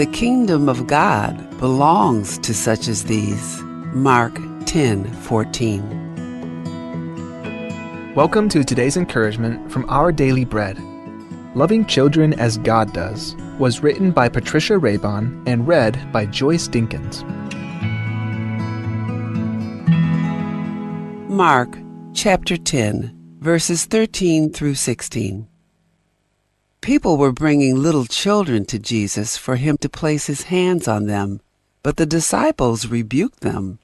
the kingdom of God belongs to such as these. Mark 10:14. Welcome to today's encouragement from Our Daily Bread. Loving Children as God Does was written by Patricia Raybon and read by Joyce Dinkins. Mark chapter 10, verses 13 through 16. People were bringing little children to Jesus for him to place his hands on them, but the disciples rebuked them.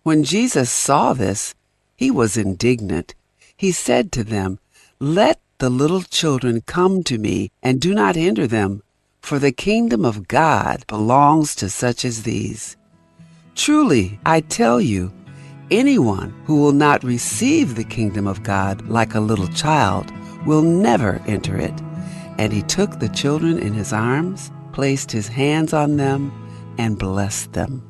When Jesus saw this, he was indignant. He said to them, "Let the little children come to me, and do not hinder them, for the kingdom of God belongs to such as these. Truly, I tell you, anyone who will not receive the kingdom of God like a little child will never enter it." And he took the children in his arms, placed his hands on them, and blessed them.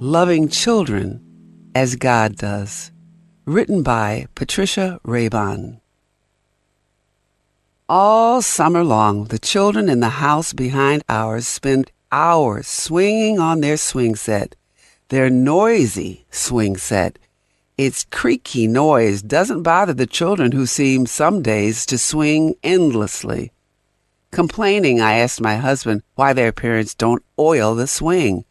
Loving Children as God Does. Written by Patricia Raybon. All summer long, the children in the house behind ours spend hours swinging on their swing set, their noisy swing set. Its creaky noise doesn't bother the children, who seem some days to swing endlessly. Complaining, I asked my husband why their parents don't oil the swing.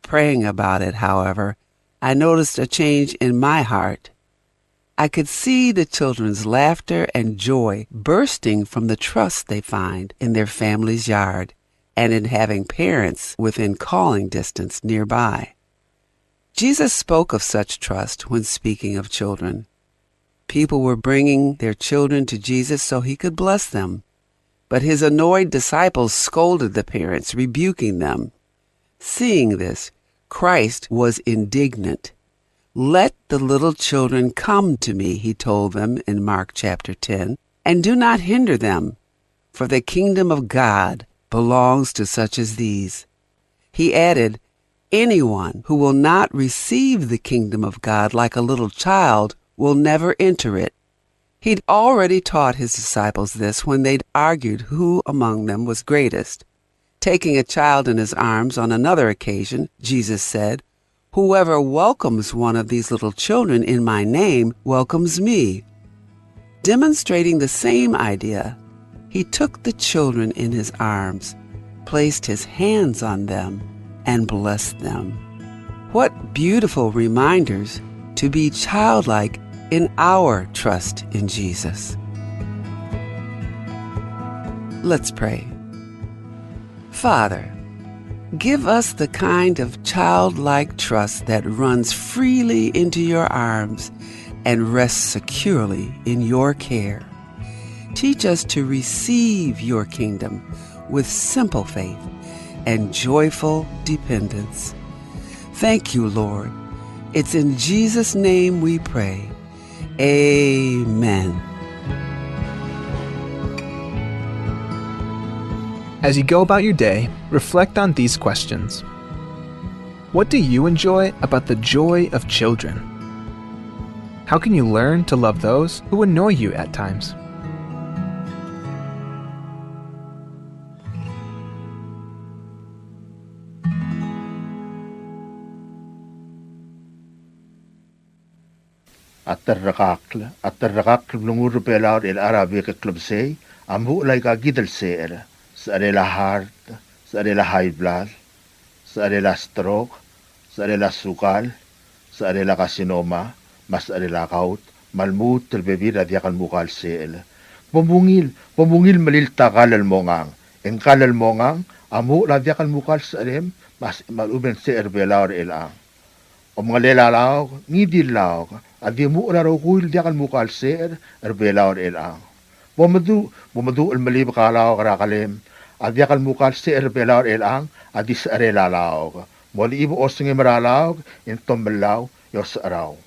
Praying about it, however, I noticed a change in my heart. I could see the children's laughter and joy bursting from the trust they find in their family's yard and in having parents within calling distance nearby. Jesus spoke of such trust when speaking of children. People were bringing their children to Jesus so he could bless them, but his annoyed disciples scolded the parents, rebuking them. Seeing this, Christ was indignant. "Let the little children come to me," he told them in Mark chapter 10, "and do not hinder them, for the kingdom of God belongs to such as these." He added, "Anyone who will not receive the kingdom of God like a little child will never enter it." He'd already taught his disciples this when they'd argued who among them was greatest. Taking a child in his arms on another occasion, Jesus said, "Whoever welcomes one of these little children in my name welcomes me." Demonstrating the same idea, he took the children in his arms, placed his hands on them, and blessed them. What beautiful reminders to be childlike in our trust in Jesus. Let's pray. Father, give us the kind of childlike trust that runs freely into your arms and rests securely in your care. Teach us to receive your kingdom with simple faith and joyful dependence. Thank you, Lord. It's in Jesus' name we pray. Amen. As you go about your day, reflect on these questions. What do you enjoy about the joy of children? How can you learn to love those who annoy you at times? الترقاق بلنور بيلار العربي كلب سي أمهو لايكا جدل سير سأريلا هارت سأريلا هاي بلاد سأريلا ستروك سأريلا سوكال سأريلا كاسينوما مسأريلا كاوت malmut terbebira dia kan mukal seel. Pembungil melil takal mongang. Engkal mongang amu la dia kan mukal seem mas maluben seer belaur elang. Ngalela law ngidil law adi mu ra kuil dia kan mukal seer belaur elang. Bomadu el melib kalaw karakalem adi kan mukal seer belaur elang adi seerela law. Moli ibu osngi meralaw intom belaw yos araw.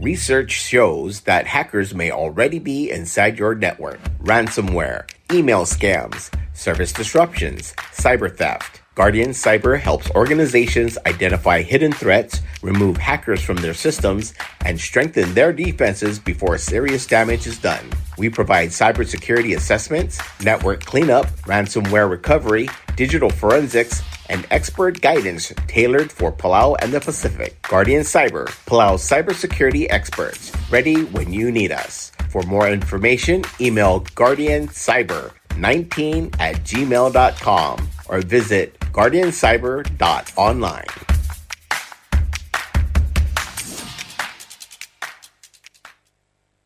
Research shows that hackers may already be inside your network. Ransomware, email scams, service disruptions, cyber theft. Guardian Cyber helps organizations identify hidden threats, remove hackers from their systems, and strengthen their defenses before serious damage is done. We provide cybersecurity assessments, network cleanup, ransomware recovery, digital forensics, and expert guidance tailored for Palau and the Pacific. Guardian Cyber, Palau's cybersecurity experts, ready when you need us. For more information, email guardiancyber19@gmail.com or visit guardiancyber.online.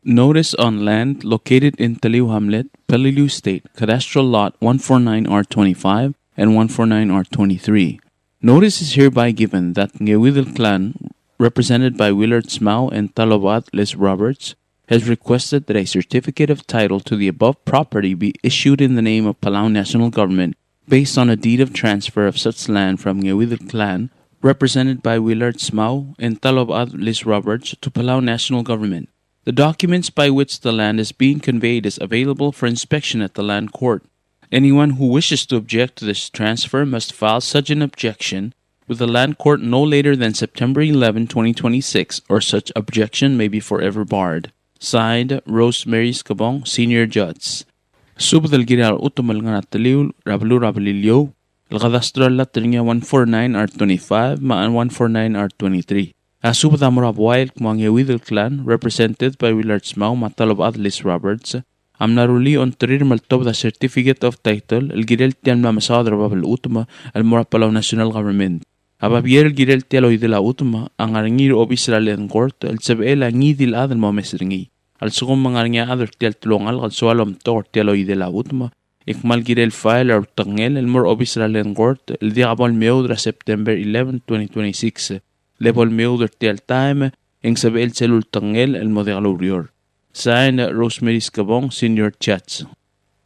Notice on land located in Taliw Hamlet, Peleliu State, Cadastral Lot 149R25 and 149R23. Notice is hereby given that Ngeudel clan, represented by Willard Smau and Talabat Les Roberts, has requested that a certificate of title to the above property be issued in the name of Palau National Government based on a deed of transfer of such land from Ngeudel clan, represented by Willard Smau and Talabat Les Roberts, to Palau National Government. The documents by which the land is being conveyed is available for inspection at the land court. Anyone who wishes to object to this transfer must file such an objection with the land court no later than September 11, 2026, or such objection may be forever barred. Signed, Rosemary Scabong, Senior Judge. Subdal giral utumal nga nataliw, Rabalilyo, Lgadastral latringa 149R25, maan 149R23. Asubda Murabwail Kmangewidel clan, represented by Willard Smau, Matalob Adlis Roberts, Amnaruli on Trir Maltob the certificate of title, El Girel Tian Mamasad Rabal Utuma, El Morapalaw National Government. Ababier El Girel Tialoy de la Utuma, ang arangir of Israel Court, El Sabel Angidil Adel Momesringi. Al sugong mga nga adher tial tulongal, al sualom tor tialoy de la Utuma, Ikmal Girel file or Tangel, El Mor of Israel Court, El Diabol Meudra September 11, 2026. Level Meudra tial time, Eng Sabel Celul Tangel, El Modelo Rior. Signed, Rosemary Scabong, Senior Chats.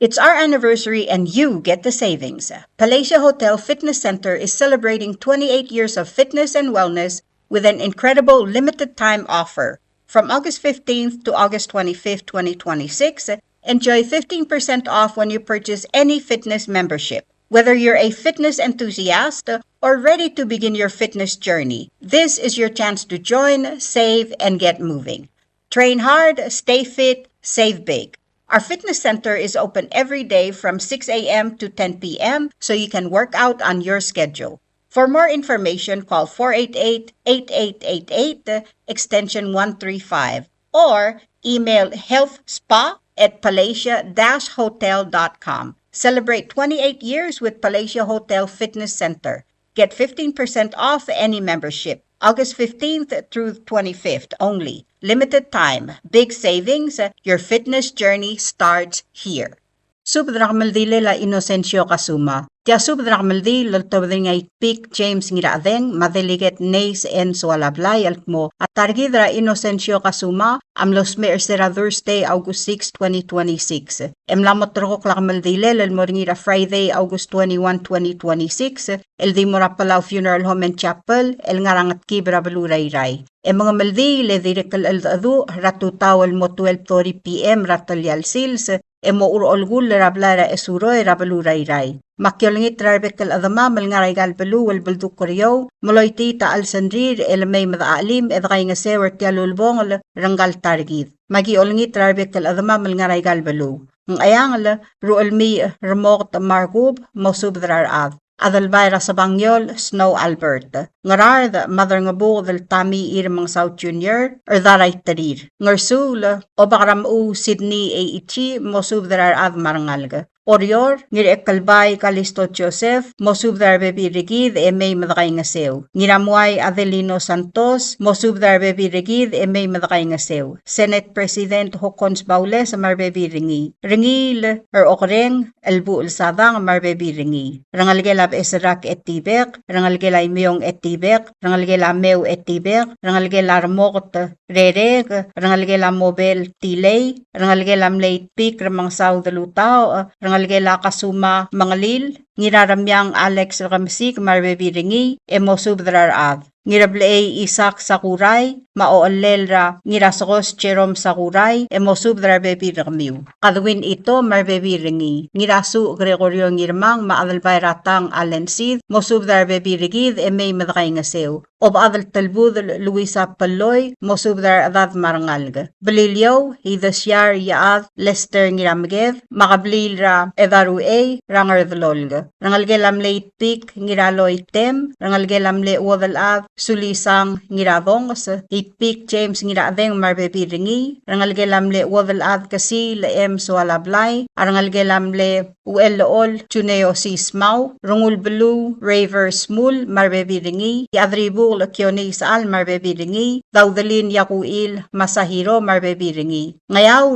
It's our anniversary and you get the savings. Palasia Hotel Fitness Center is celebrating 28 years of fitness and wellness with an incredible limited time offer. From August 15th to August 25th, 2026, enjoy 15% off when you purchase any fitness membership. Whether you're a fitness enthusiast or ready to begin your fitness journey, this is your chance to join, save, and get moving. Train hard, stay fit, save big. Our fitness center is open every day from 6 a.m. to 10 p.m. so you can work out on your schedule. For more information, call 488-8888, extension 135, or email healthspa@palasia-hotel.com. Celebrate 28 years with Palasia Hotel Fitness Center. Get 15% off any membership. August 15th through 25th only. Limited time. Big savings. Your fitness journey starts here. Subdramaldi la Inocensio Kazuma. Tia subdramaldi laltawding ay Peak James ngiradeng madeliget Nays en Sualablay alkmo at targidra Inocensio Kazuma amlos mersera Thursday August 6, 2026. Emlamot rokok lakmaldile lalmoringira Friday August 21, 2026. El di Palau Funeral Home and Chapel el ngarangat kibra balurayray. E mga maldi le direkal al-adu ratu tawal mo 12:30 p.m. ratal yalsils mo urolgul rablara esuroy rabalurayray. Makyolngit rarbekal adama malngaray galbalu wal balduk koryo moloyti ta al-sandrir el may madaalim edgay nga sewer tialulbong ranggal targid. Magiolngit rarbekal adama malngaray galbalu. Ng ayang ruol mi remort margub mosubdrar ad. Adalbayra sa Bangyol, Snow Albert. Ngarard, mother nga buo del Tami Irmang South Jr. Daray tarir. Ngarsul, obakaram Sydney A.Ichi, mosubdrar ad marangalga. Orior, ngir ekalbay Kalisto Joseph, mosubdar bebi rigid may madakay nga sew. Ngiramuay Adelino Santos, mosubdar bebi rigid may madakay nga sew. Senate President Hokons Baules, marbebi ringi. Ringil, okreng, elbu ulsadang marbebi ringi. Rangalgelab esrak etibek, rangalgelay miyong etibek, rangalgela mew etibek, rangalgela ramokot rereg, rangalgela mobile tilay, rangalgelam late peak ramang saw dalutaw, rangalgela Kazuma Mangalil, ngiraramyang Alex Ramsik marbebiringi emosubdrar ad. Ngirablay Isak Sakuray, maoolel ra ngirasokos Jerome Sakuray, emosubdrar bebiramiw. Kadwin ito marbebiringi. Ngirasu Gregorio ngirmang maadalbay ratang alensid, mosubdrar bebirigid emay madakay ngasew. Ob adal talbud Luisa Paloy, mosubdar adad marangalga. Balilyaw, hidasyar yaad Lester ngiramgev, makablil ra edaruay, rangardelolga. Rangalgelam le itpik ngiraloy tem, rangalgelam le uadal ad, sulisang ngiradongs, itpik James ngiradeng marbebiringi, rangalgelam le uadal ad kasi le em sualablay, arangalgelam le uel chuneo sismaw, rungul belu raver smul marbebiringi, yadribu Kioni Saal marbebiringi, Daudalin Yakuil Masahiro marbebiringi. Ngayaw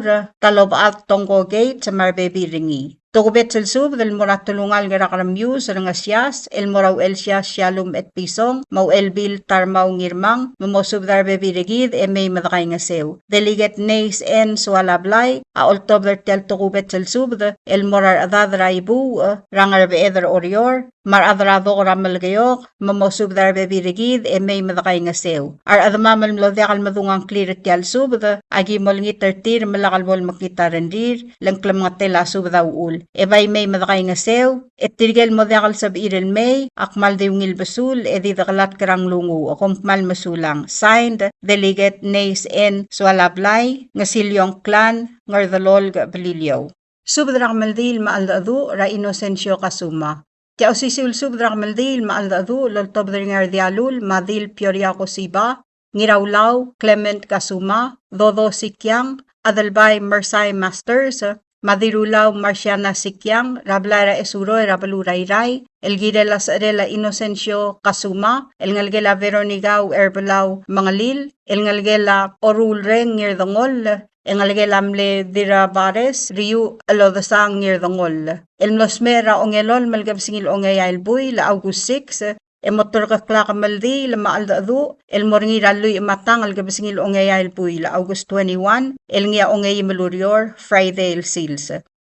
talobaat Tonggo Gate marbebiringi. Tugubet sub del moratulungal ngarakaramius rangasyas, el moraw elsyas shalom et pisong, mau elbil tarmaw ngirmang, mamosub darbebirigid e may madakay ngasew. Deliget neis en sualablay, a oltober tel tugubet sub el morar adad raibu, rangarbe eder orior, mar adrado ramalgayok, mamosub darbebirigid e may madakay ngasew. Ar adamamal mlodekal madungang klirit tel sub, agi molngit tertir malakal bol makita rendir, langklam ngatela sub daw ul. Ebay may madakay ngasew, et tirgel modakal sab iril may, akmal diwngil basul, edidakalat karang lungu, akumpmal masulang. Signed, Delegate Nays N. Sualablay, ngasilyong clan, ngardalol balilyaw. Subdrak maldil maaldadu, ra Inocensio Kazuma. Kaya usisil subdrak maldil maaldadu, loltobdr ngardialul, madil Pioriaco Siba, Ngirawlaw, Clement Kazuma, Dodo Sikyang, Adalbay Mersay Masters, Madirulaw Marciana Sikyang, Rablara Esuroy, Rabalurayray, Elgirela Sarela Inocensio Kazuma, Elngalgela Veronigaw Erbalaw Mangalil, Elngalgela Orulreng Ngirdongol, Engalgelamle Dirabares, Riu Alodasang Ngirdongol. Elmlosmera Ongelol Malgabsingil Ongayailbuy, La August 6, motor ka maldi la maaldadu el morngi rallu matang al gabsingil ongayal puy la August 21 el ngia ongay malurior Friday el sils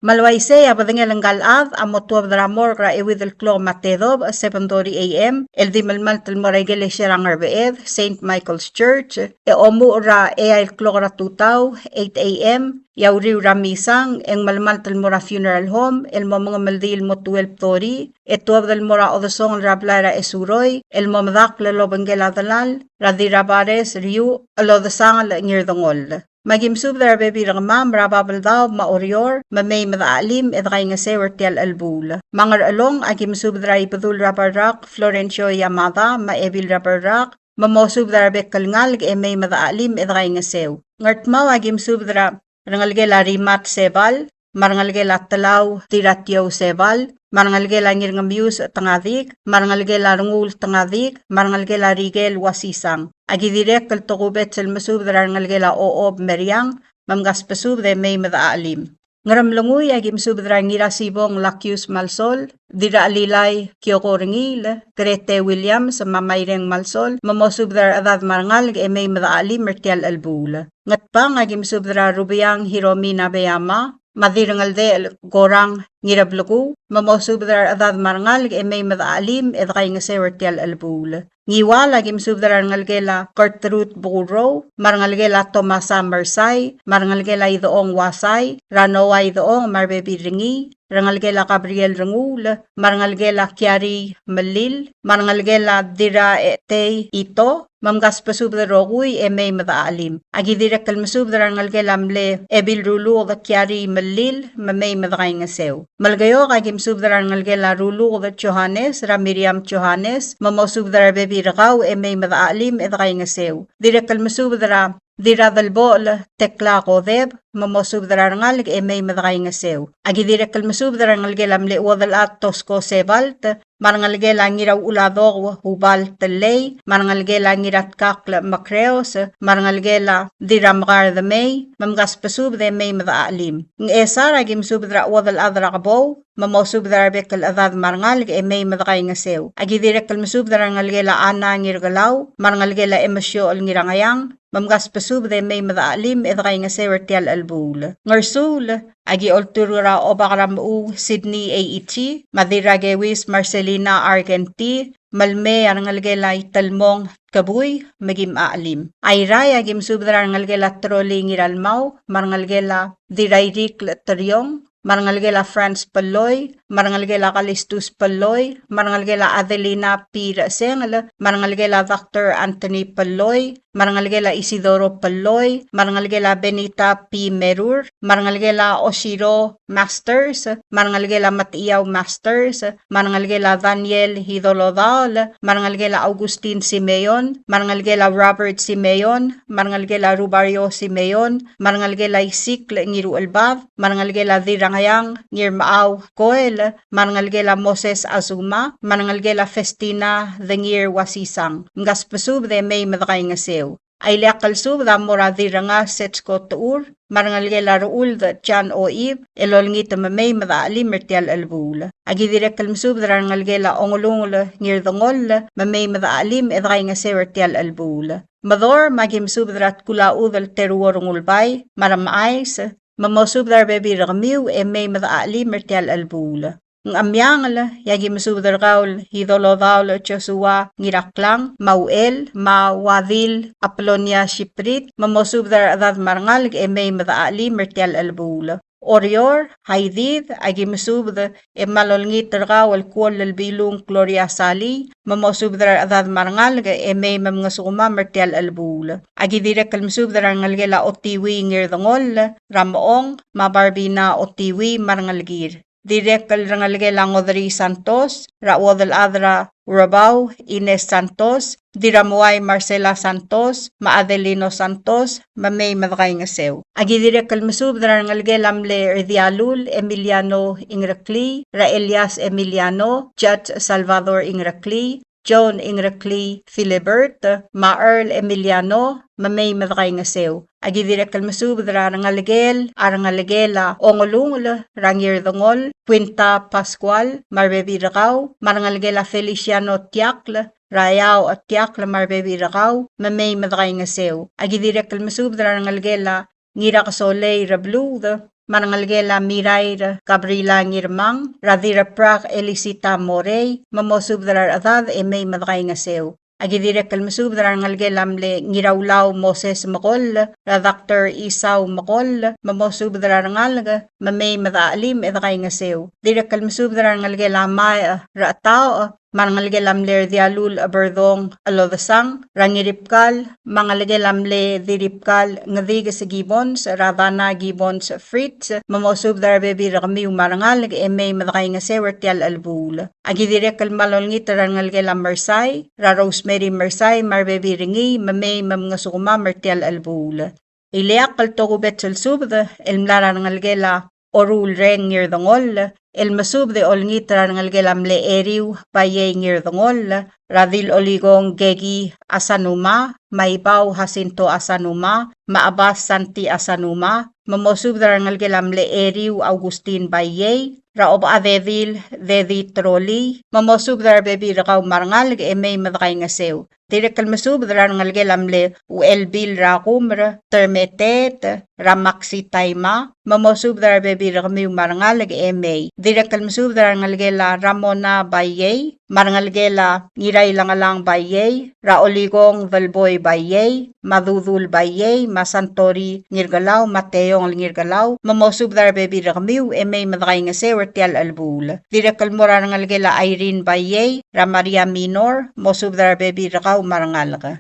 malwaise abadengel ngalad amotuab dramor ra ewid el klo matedob 7:30 AM el dimalmal tel moraygele sharangar beed St. Michael's Church e omu ra el klo ra tutaw 8 AM Yauriw ramisang eng malmal tel mora funeral home el momong maldil mo 12:30 etuab del mora odosong rablara esuroy el momdak le lobengela dalal radirabares riu alodasang la ngirdongol magimsub dar bebi ramam rababal daw maorior mamay madaalim edray nga sewer tial albul mangar along agimsub dar ipadul rabarak Florencio Yamada maebil rabarak mamosub dar bekalngal e may madaalim edray nga sew ngartmaw agimsub dar Rangalgela rimat sebal, marangalgela talaw tiratyaw sebal, marangalgela ngirngamius tangadik, marangalgela rungul tangadik, marangalgela rigel wasisang. Agidirek kal tokubet sel masub darangalgela oob meryang, mamgaspasub de may madaalim. Ngaramlanguy agim subdra ngirasibong Lakyus Malsol, dira alilay Kyoko Ringil, Grete Williams, mamayreng Malsol, mamosubdra adad marangal e may madaalim mertial albul. Ngatpang agim subdra Rubiang Hiromi Nabeyama, madirangal de gorang ngirablugu, mamosubdra adad marangal e may madaalim e dakay nga sewertial albul. Ngiwal agim subdra ngalgela Gertrude Buro, marangalgela Tomasa Mersay, marangalgela idoong Wasay, Ranoa idoong Marbebiringi, rangalgela Gabriel Rangul, marangalgela Kiari Malil, marangalgela Dira Etey Ito, mamgaspasubdra roguy e may madaalim. Agidira kalmasubdra ngalgela mle ebil rulu da Kiari Malil, mamay madakay nga sew. Malgayo agim subdra ngalgela rulu da Johannes, Ramiriam Johannes, mamosubdra bebi ragaw e may madaalim e dakay nga sew. Dira kalmasubdra Dira dalbol tekla kodeb mamosubdra ngalg e may madakay nga sew. Agidira kalmasubdra ngalgela mle wadal at tosko sebalt, marangalgela ngiraw uladog hubal talay, marangalgela ngirat kakla makreos, marangalgela dira makar the may, mamgaspasub de may madaalim. Ng esar agim subdra wadal adra kabow, mamosub darbe kal adad marngal ge may madakay nga sew. Agi direk kal masub darangal gela ana ngirgalaw, marngal gela emasyo al ngirangayang, mamgas pasub de may madaalim edakay nga sewer tial albul. Ngarsul, agi olturura obakaram u Sydney AET, madiragewis Marcelina Argenti, malme arangal gela italmong kabuy magim aalim. Ayray agim subdara arangal gela troli ngiralmaw, marangal gela dirayrik taryong, marangal gela France Paloy, marangal gela Kalistus Paloy, marangal gela Adelina P. Rasengel, marangal gela Dr. Anthony Paloy, marangal gela Isidoro Paloy, marangal gela Benita P. Merur, marangal gela Oshiro Masters, marangal gela Matiyaw Masters, marangal gela Daniel Hidolodal, marangal gela Augustin Simeon, marangal gela Robert Simeon, marangal gela Rubario Simeon, marangal gela Isikl Ngiru Albav, marangal gela Dirangayang Ngirmaaw Koel, marangal gela Moses Azuma, marangal gela Festina Dengir Wasisang, ngas pasub de may madakay nga sew. Ay leakal sub da mora diranga setsko tuur, marangal gela ruul da Jan o Ib, elol ngita mamay madaali mertial albul. Agi direkal masub da rangal gela ongulungul ngirdongol, mamay madaalim edakay nga sew ertial albul. Mador magim sub da kula udal teruorongul bay, maramais, mamosub da bebi ramiw may madaali mertial albul. Ng amyangal, yagi masubdar kaul, hidolodaul, Joshua, ngiraklang, mauel, mawadil, aplonia shiprit, mamosubdar adad marangal, may madaali, mertial albula. Orior, haidid, agi masubda, malolngit kaul, kuol lalbilung, Gloria Sali, mamosubdar adad marangal, may mamngasuma, mertial albula. Agi direkal masubdar ngalgela otiwi ngirdangol, ramoong, mabarbina otiwi marangalgir. Direkal rangalgela Ngodri Santos, Rawadal Adra Rabaw, Ines Santos, Diramuay Marcela Santos, Maadelino Santos, Mamay Madakay nga sew. Agi direkal masub rangalgela Mle Erdialul, Emiliano Ingrakli, Raelias Emiliano, Judge Salvador Ingrakli, John Ingrakli Philibert, Maerl Emiliano, Mamay Madakay nga sew. Agi direkal masubdra rangalgel, arangalgela, ongolungol, rangirdongol, Quinta Pascual, Marbebi Rakaw, marangalgela Feliciano Tiakl, Rayaw at Tiakl, Marbebi Rakaw, Mamay Madakay nga sew. Agi direkal masubdra rangalgela, Ngira Kasoley Rablud, marangalgela Miray Gabriela Ngirmang, Radira Prak Elisita Morey, mamosubdra adad may madakay nga sew. Agi direkal masubdra rangalgela Mle Ngirawlaw Moses Makol, Dr. Isaw Makol, mamosubdra rangalga, mamay madaalim edakay nga sew. Direkal masubdra rangalgela Maya Ratao, marangalgelam le dialul aberdong alodasang, rangiripkal, mangalgelam le diripkal ngadiga sa gibons, radana gibons fritz, mamosub darbebi rakamiw marangal, may madakay nga sewer tial albul. Agi direkal malolngit rangalgelam mersay, ra Rosemary mersay, marbebi ringi, mamay mamngasukuma mertial albul. Iliak kaltokubet sulsubd, elmlara rangalgela orul reng ngirdongol, el masub de olngitra ngalgelam le eriw paye ngirdongol, radil oligong gegi asanuma, maibaw hasinto asanuma, maabas santi asanuma, mamosub de ngalgelam le eriw Augustin Baye, raob adedil dedi troli, mamosub de bebi rakaw marangal may madakay nga sew. Direkal masub de ngalgelam le uelbil rakumr, termetet, ramaksi taima, mamosub de bebi rakamiw marangal may. Direkal masub de ngalgela Ramona Baye, marangalgela ngiray langalang Baye, raoligong Valboy Baye, madudul Baye, masantori ngirgalaw, Mateong ngirgalaw, mamosub de bebi rakamiw may madakay nga sewer tial albul. Direkal mora ngalgela Irene Baye, Ramaria Minor, mosub de bebi rakaw marangal ka.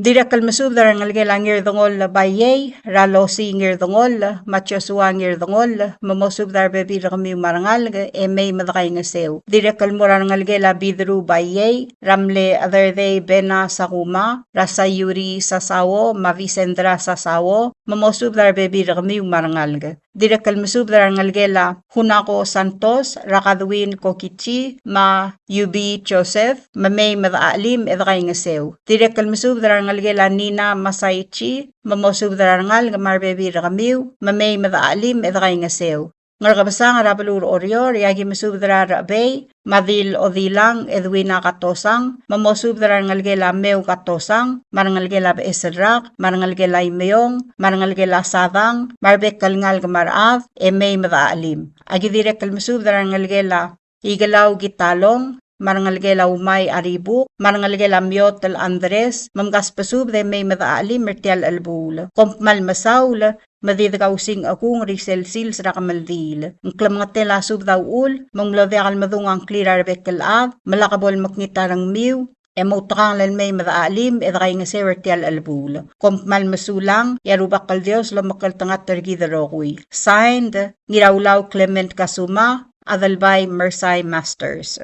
Direkal masub da rangalgela ngirdongol Baye, ralosi ngirdongol, matyosua ngirdongol, mamosub da bebi rakamiw marangal may madakay nga sew. Direkal mora rangalgela Bidru Baye, ramle otherday Bena Sakuma, rasayuri sasawo, mavisendra sasawo, mamosub da bebi rakamiw marangal. Direkal masub da rangalgela Hunako Santos, Rakadwin Kokichi, ma Yubi Joseph, mamay madaalim edakay nga sew. Direkal masub da rangalgela Nina Masaichi, mamosub da rangal marbebi rakamiw, mamay madaalim edakay nga sew. Ngarkabasang rabalur oryor, yagi masubdra rabay, madil odilang edwina katosang, mamosubdra ngalgela meu katosang, marangalgela beesrak, marangalgela imeyong, marangalgela sadang, marbekal ngal gamarav, emay madaalim. Agi direk kalmasubdra ngalgela igalaw gitalong, marangalgela umay aribuk, marangalgela myot al Andres, mamgaspasub de may madaalim mertial albul, kompmal masaul, madidagaw sing akong risel sils rakamaldil. Ang klamngate lasub daw ul, mamlodekal madungang klirar bekal av, malakabol maknitarang miw, emotakang lalmay madaalim, edakay nga sewertial albul. Kompmal masulang, yarubak kal Dios, lamakal tangat tergidarokoy. Signed, Ngirawlaw Clement Kazuma, Adalbay Mersay Masters.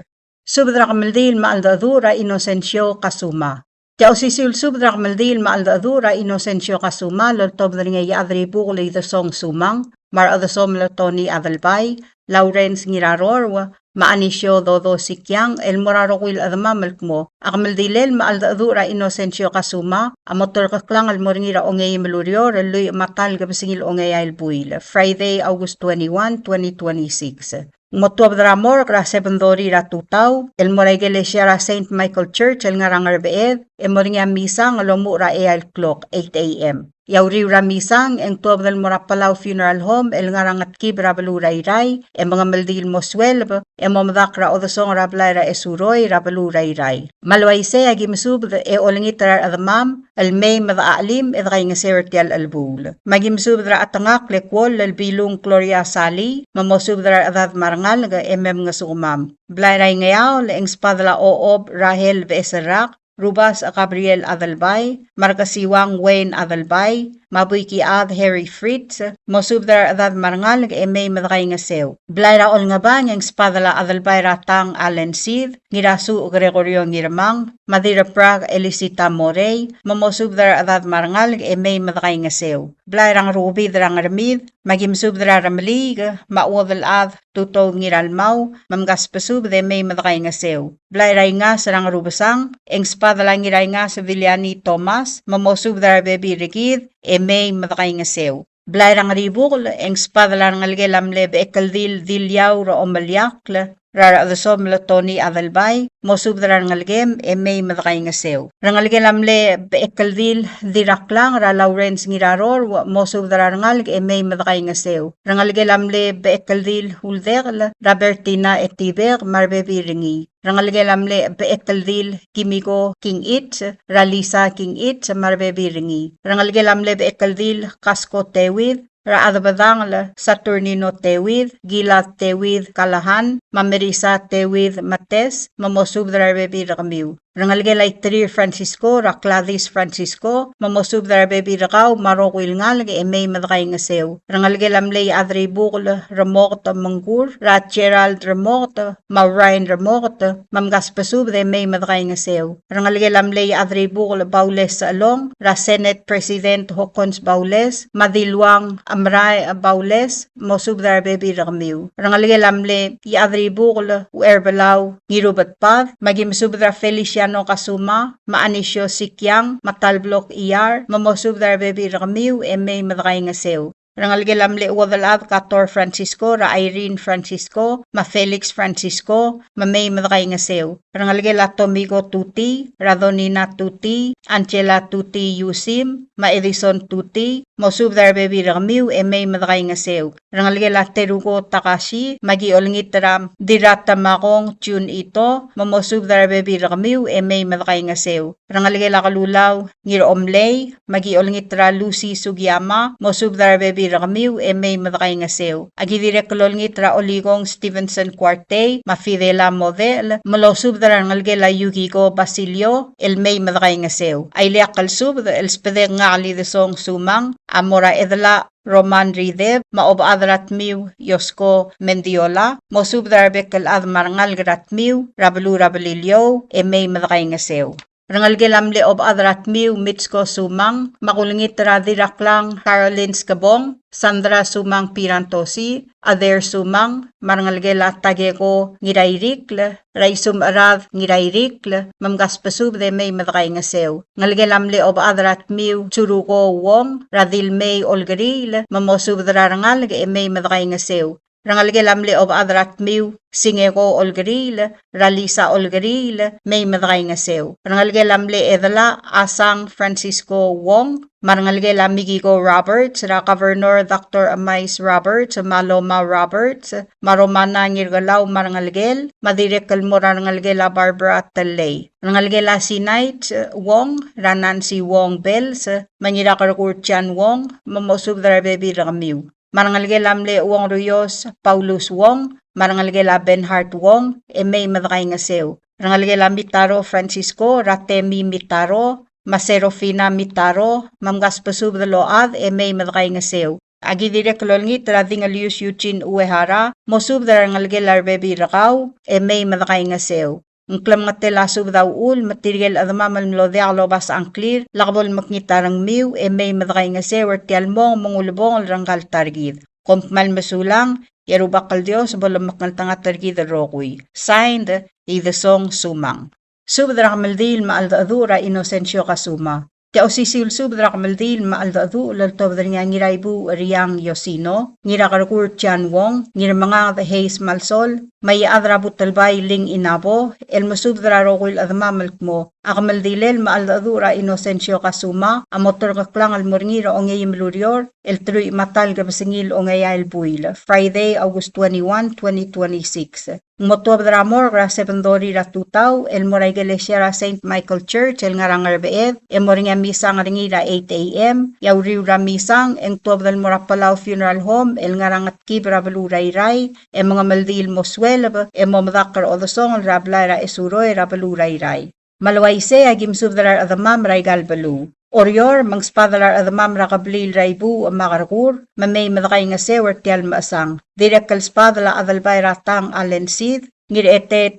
Subdra kamaldil maaldadura Inocensio Kazuma. Tiao sisil subdra kamaldil maaldadura Inocensio Kazuma, loltob na nga yadri bukuli the song sumang, mar adasom latoni Adalbay, Lawrence Ngirarorwa, maanisyo dodo sikyang, el morarokwil adama malkmo, akamaldilel maaldadura Inocensio Kazuma, amotor kaklang almoringira ongay malurior, luy matal gabasingil ongay albuil, Friday, August 21, 2026. Motuab dramor kra 7:30 ra tutaw, el moray gelesya ra St. Michael Church, el ngarangar beed, el moringa misang alomu ra al clock, 8 a.m. Yauri ra misang, ang tuab del mora Palau Funeral Home, el ngarangat kib ra baluray-ray, el mga maldil mo 12, el momadak ra odosong ra blay ra esuroy, ra baluray-ray. Malway se, agi masub, e olingit ra adamam, el may madaalim, ed kay nga sertial albul. Magimsub ra atangak lekwol, el bilung Gloria Sali, mamosub ra adad marangal, ga nga sumam. Blay ray ngayaw, leeng spadla oob Rahel Veserak, Rubas Gabriel Adalbay, Markasiwang Wayne Adalbay, Mabuiki Ad Harry Fritz, Mosubdar Adad Marangal, May Madray nga sew. Blayra ol nga ba ng spadala Adalbay Ratang Allen Sid, Ngirasu Gregorio Ngirmang, Madira Prague Elisita Morey, Mamosubdar Adad Marangal, May Madray nga sew. Blayrang Ruby Drang Ramid, Magimsubdra Ramlig, Maudal Ad, Tuto Ngiralmaw, Mamgaspasub de May Madray nga sew. Blayray nga sarang rubasang, eng spadala ngiray nga sa Villani Thomas, Mamosubdar Baby Rigid, May madakay nga sew. Blayrang ribukol, eng spadala ngalgelamle beekaldil dilyaw ra omalyakla, rara adasom latoni Adalbay, mosubdra ngalgem, may madakay nga sew. Rangalgelamle beekaldil diraklang ra Lawrence Ngiraror, mosubdra ngalg, may madakay nga sew. Rangalgelamle beekaldil huldegla, Robertina Etiber, marbebiringi. Rangalgelamle beekaldil Kimiko King It, Ralisa King It, marbebiringi. Rangalgelamle beekaldil Kasko Tewid, Raadabadang Saturnino Tewid, Gila Tewid Kalahan, Mamerisa Tewid Mates, Mamosubdra Bebi Ramiu. Rangalgelay Tri Francisco, Rakladis Francisco, Mamosubdra Bebi Rakaw, Marokwil Ngalg, May Madakay nga sew. Rangalgelamlay Adri Bukol, Ramort Manggur, Rat Gerald Ramort, Maurain Ramort, Mamgaspasub, May Madakay nga sew. Rangalgelamlay Adri Bukol, Baules Along, Ra Senate President Hokons Baules, Madilwang Amray Baules, Mosubdra Bebi Ramiu. Rangalgelamle Adri Bukol, Uerbalaw, Ngirubat Path, Magimsubdra Felicia Kazuma, maanisyo sikyang, matalblok iyar, mamosubdar bebi ramiw, may madakay nga sew. Rangalgelamle wadalad Kator Francisco, Ra Irene Francisco, Ma Felix Francisco, May madakay nga sew. Rangalgela Tomigo Tuti, Radonina Tuti, Angela Tuti Yusim, Ma Edison Tuti, Mosubdar Bebi Ramiw, May madakay nga sew. Rangalgela Terugo Takashi, Magiolngit Ram, Dirata Makong Tune Ito, Mamosubdar Bebi Ramiw, May madakay nga sew. Rangalgela Kalulaw, Ngir Omlay, Magiolngit Ra Lucy Sugiyama, Mosubdar Bebi Ramiw, may madakay nga sew. Agidire kololngit Ra Oligong Stevenson Cuarte, Mafidela Model, Malosubdar ngalgela Yukiko Basilio, may madakay nga sew. Ayliak kalsub, el spede ngali de song sumang, Amora Edla, Roman Ridev, Maobadrat Miu, Yosko Mendiola, Mosubdar Bekel Admar Ngalgrat Miu, Rabalu Rabalilyo, may madakay nga sew. Rangalgelamle ob adrat miu Mitsko Sumang, makulingit radiraklang Caroline Skabong, Sandra Sumang Pirantosi, Ader Sumang, Marangalgela Tageko Ngirairikle, Raisum Arad Ngirairikle, Mamgaspasub de may madakay nga sew. Ngalgelamle ob adrat miu Churuko Wong, Radil May Olgaril, Mamosub drarangal may madakay nga sew. rangalgelamle of adrat miu, singeko olgeril, ralisa olgeril, may madray nga sew. Rangalgelamle edala asang Francisco Wong, marangalgela Migigo Roberts, ra Governor Dr. Amais Roberts, Maloma Roberts, maromana ngirgalaw marangalgel, madirekal mo rangalgela Barbara Talay. Rangalgela si Knight Wong, ranan si Wong Bells, manyirakarakurtian Wong, mamosub dara baby ramiw. Marangalgelamle Wong Ruyos, Paulus Wong, marangalgela Benhart Wong, may madray nga sew. Rangalgela Mitaro Francisco, Ratemi Mitaro, Maserofina Mitaro, Mamgaspasub the Load, may madray nga sew. Agi direk lolngit rading alius Eugene Uehara, mosub the rangalgela baby rakaw, may madray nga sew. Ang klam nga tela sub daw ul, material adama malmlodea lobas ang clear, lakbol maknitarang miw, may madray nga sewer tialmong mongulbong ranggal targid. Kompmal masulang, yarubakal Dios, bolam maknaltanga targid rokuy. Signed, Idesong Sumang. Subdra kamaldil maaldaadura Inocensio Kazuma. Tiao sisil subdra kamaldil maaldaadu laltobdra nga ngiraibu Riyang Yosino, ngirakarkur Tian Wong, ngirmanga the Hayes Malsol, may adrabut talbay ling inabo, el masubdra rokuil admamalkmo, akamaldilel maaldaadura Inocensio Kazuma, amotor kaklang almorngira o ngayim lurior, el truy matal gabasingil o ngayal buil, Friday, August 21, 2026. Motuab dramor gra sebendori ratutaw, el moray gelesya St. Michael Church, el ngarangar beed, el moring misang ringida 8 a.m., yaw ra misang, eng tuab dal mora Palau Funeral Home, el ngarangat kibra baluray-ray, el mga maldil moswelab, el momadakar o dosong, el rablayra esuroy rabaluray-ray. Malaway se agim subdarar adamam ray galbalu. Orior, mang spadalar adamam rakablil raibu makarkur, mamay madakay nga sewer tial maasang. Direkal spadala adalbay ratang alensid, ngir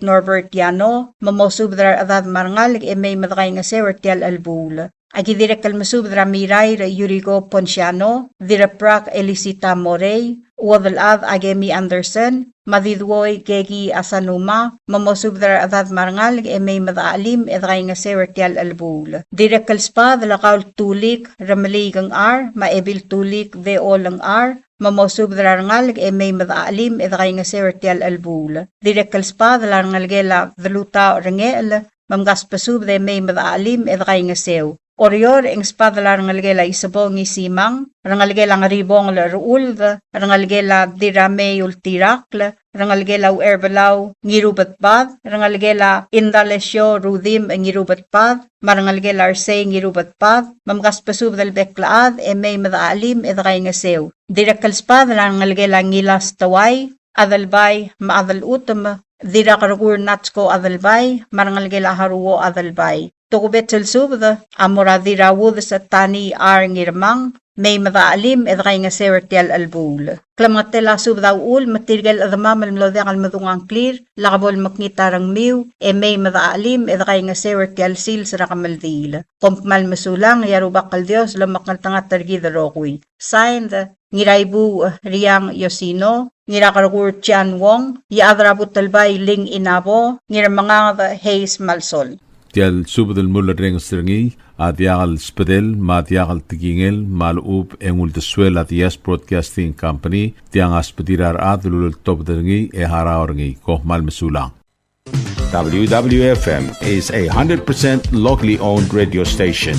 Norbert Yano, mamosubdrar adad marangalig may madakay nga sewer tial albul. Agi direkal masubdra miray Yurigo Ponciano, diraprak Elisita Morey, Wadalad Agemi Anderson, Madidwoy Gegi Asanuma, mamosubdar adad marangalig may madaalim edray nga sewer tial albul. Direkal spa dalakaw tulik ramaligang ar, maebil tulik de olang ar, mamosubdra rangalig may madaalim edray nga sewer tial albul. Direkal spa dalangalgela daluta rangel, mamgaspasub de may madaalim edray nga sew. Orior ing spadala rangalgela isabo ngi simang, rangalgela nga ribong la ruulda, rangalgela dirame ultirakla, rangalgela uerbalaw ngirubatbad, rangalgela indalesyo rudim ngirubatbad, marangalgela arsay ngirubatbad, mamgaspasub dal beklaad may madaalim edray nga sew. Direkal spadala rangalgela ngilas taway, adalbay maadal utam, dirakarugur natsko adalbay, marangalgela haruo adalbay. Tukubet selsubda, amoradira wud sa tani ar ngirmang, may madaalim edray nga sewer tial albul. Klamatela subdaw ul, matirgal adamamal mlodekal madungang clear, lakabol maknitarang miw, may madaalim edray nga sewer tial sil sa rakamaldil. Kompmal masulang, yarubakal Dios, lamakal tanga targida rokuy. Signed, ngiraibu Riyang Yosino, ngirakargur Tian Wong, yaadrabut talbay ling inabo, ngirmanga the Hayes Malsol. Tial subdel mulla reng stringi adiagal spedel ma adiagal tigingel malub engul de suela dias broadcasting company tiang aspedirar adlul top derngi haraorngi ko mal mesulang. WWFM is a 100% locally owned radio station.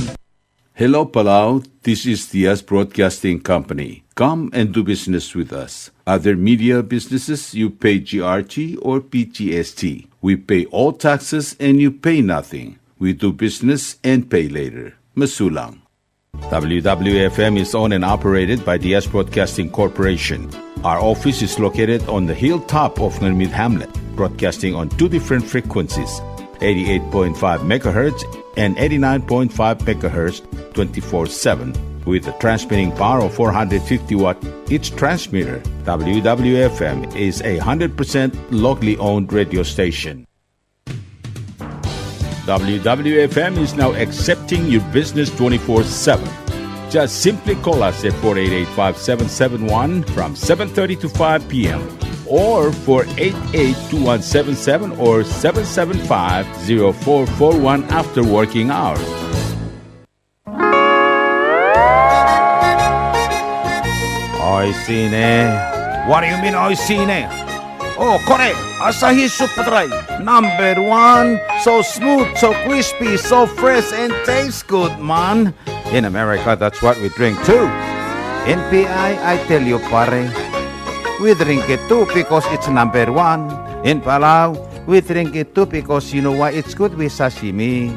Hello Palau, this is Diaz Broadcasting Company. Come and do business with us. Other media businesses, you pay GRT or PGST. We pay all taxes and you pay nothing. We do business and pay later. Masulang. WWFM is owned and operated by Diaz Broadcasting Corporation. Our office is located on the hilltop of Ngeudel Hamlet, broadcasting on two different frequencies, 88.5 MHz and 89.5 MHz 24/7. With a transmitting power of 450 watt each transmitter, WWFM is a 100% locally owned radio station. WWFM is now accepting your business 24/7. Just simply call us at 488-5771 from 7:30 to 5 p.m. or 488-2177 or 775-0441 after working hours. Oy, sine. What do you mean oishine? Oh, correct. Asahi Super Dry. Number 1. So smooth, so crispy, so fresh, and tastes good, man. In America, that's what we drink too. In PI, I tell you, pare, we drink it too because it's number 1. In Palau, we drink it too because you know why it's good with sashimi.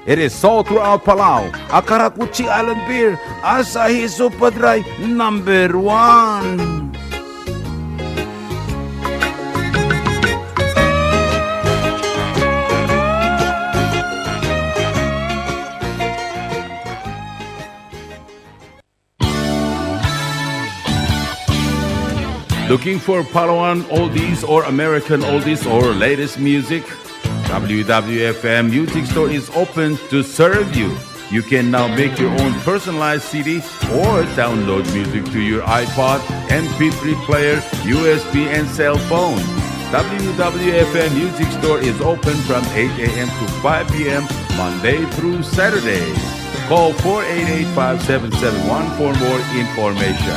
It is sold throughout Palau. Akarakuchi Island beer, Asahi Super Dry, number 1. Looking for Palauan oldies or American oldies or latest music? WWFM Music Store is open to serve you. You can now make your own personalized CD or download music to your iPod, MP3 player, USB, and cell phone. WWFM Music Store is open from 8 a.m. to 5 p.m. Monday through Saturday. Call 488-5771 for more information.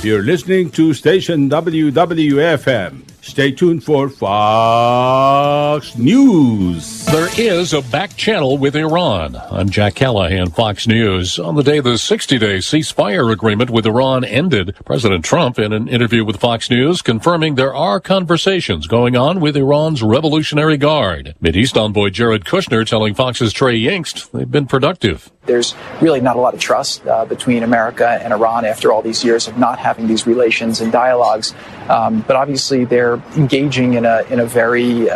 You're listening to station WWFM. Stay tuned for Fox News. There is a back channel with Iran. I'm Jack Callahan, Fox News. On the day the 60-day ceasefire agreement with Iran ended, President Trump, in an interview with Fox News, confirming there are conversations going on with Iran's Revolutionary Guard. Mideast envoy Jared Kushner telling Fox's Trey Yingst they've been productive. There's really not a lot of trust between America and Iran after all these years of not having these relations and dialogues. But obviously they're engaging in a very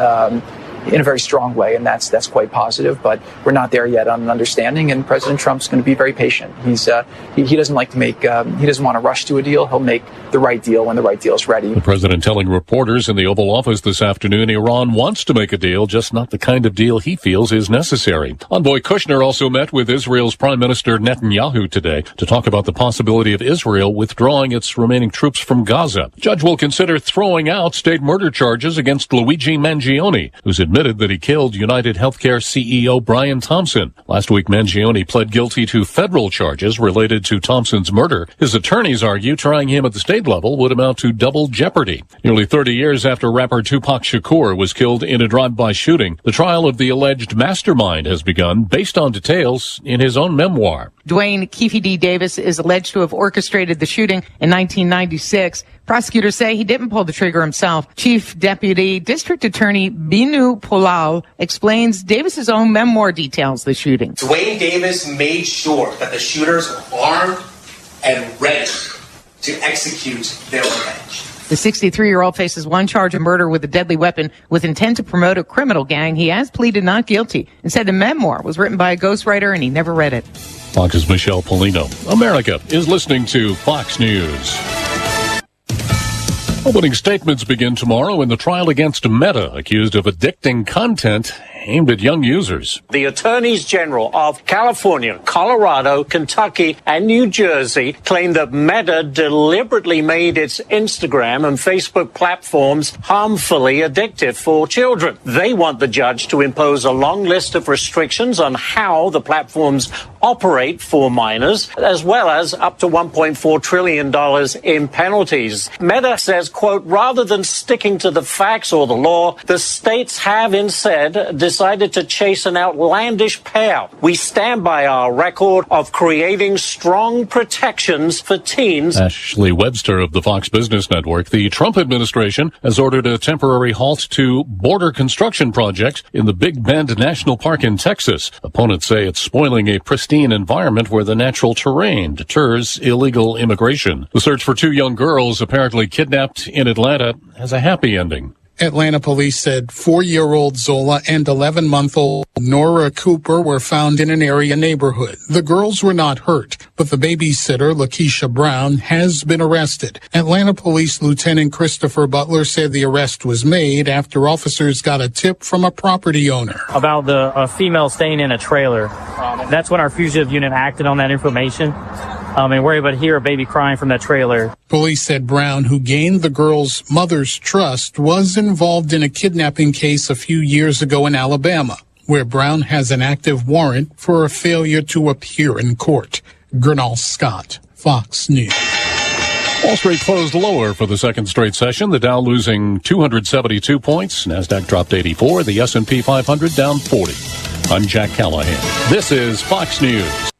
strong way, and that's quite positive. But we're not there yet on an understanding, and President Trump's going to be very patient. He doesn't like to make he doesn't want to rush to a deal. He'll make the right deal when the right deal is ready. The president telling reporters in the Oval Office this afternoon Iran wants to make a deal, just not the kind of deal he feels is necessary. Envoy Kushner also met with Israel's Prime Minister Netanyahu today to talk about the possibility of Israel withdrawing its remaining troops from Gaza. Judge will consider throwing out state murder charges against Luigi Mangione, who's admitted that he killed United Healthcare CEO Brian Thompson. Last week, Mangione pled guilty to federal charges related to Thompson's murder. His attorneys argue trying him at the state level would amount to double jeopardy. Nearly 30 years after rapper Tupac Shakur was killed in a drive-by shooting, the trial of the alleged mastermind has begun based on details in his own memoir. Dwayne Keefe D. Davis is alleged to have orchestrated the shooting in 1996. Prosecutors say he didn't pull the trigger himself. Chief Deputy District Attorney Binu Polal explains Davis's own memoir details the shooting. Dwayne Davis made sure that the shooters were armed and ready to execute their revenge. The 63-year-old faces one charge of murder with a deadly weapon with intent to promote a criminal gang. He has pleaded not guilty and said the memoir was written by a ghostwriter and he never read it. Fox's Michelle Polino. America is listening to Fox News. Opening statements begin tomorrow in the trial against Meta, accused of addicting content aimed at young users. The attorneys general of California, Colorado, Kentucky, and New Jersey claim that Meta deliberately made its Instagram and Facebook platforms harmfully addictive for children. They want the judge to impose a long list of restrictions on how the platforms operate for minors, as well as up to $1.4 trillion in penalties. Meta says, quote, rather than sticking to the facts or the law, the states have instead decided to chase an outlandish payout. We stand by our record of creating strong protections for teens. Ashley Webster of the Fox Business Network. The Trump administration has ordered a temporary halt to border construction projects in the Big Bend National Park in Texas. Opponents say it's spoiling a pristine environment where the natural terrain deters illegal immigration. The search for two young girls apparently kidnapped in Atlanta has a happy ending. Atlanta police said 4-year-old Zola and 11-month-old Nora Cooper were found in an area neighborhood. The girls were not hurt, but the babysitter, Lakeisha Brown, has been arrested. Atlanta Police Lieutenant Christopher Butler said the arrest was made after officers got a tip from a property owner about a female staying in a trailer. That's when our fugitive unit acted on that information. And we're able to hear a baby crying from that trailer. Police said Brown, who gained the girl's mother's trust, was involved in a kidnapping case a few years ago in Alabama. where Brown has an active warrant for a failure to appear in court. Gernal Scott, Fox News. Wall Street closed lower for the second straight session. The Dow losing 272 points. NASDAQ dropped 84. The S&P 500 down 40. I'm Jack Callahan. This is Fox News.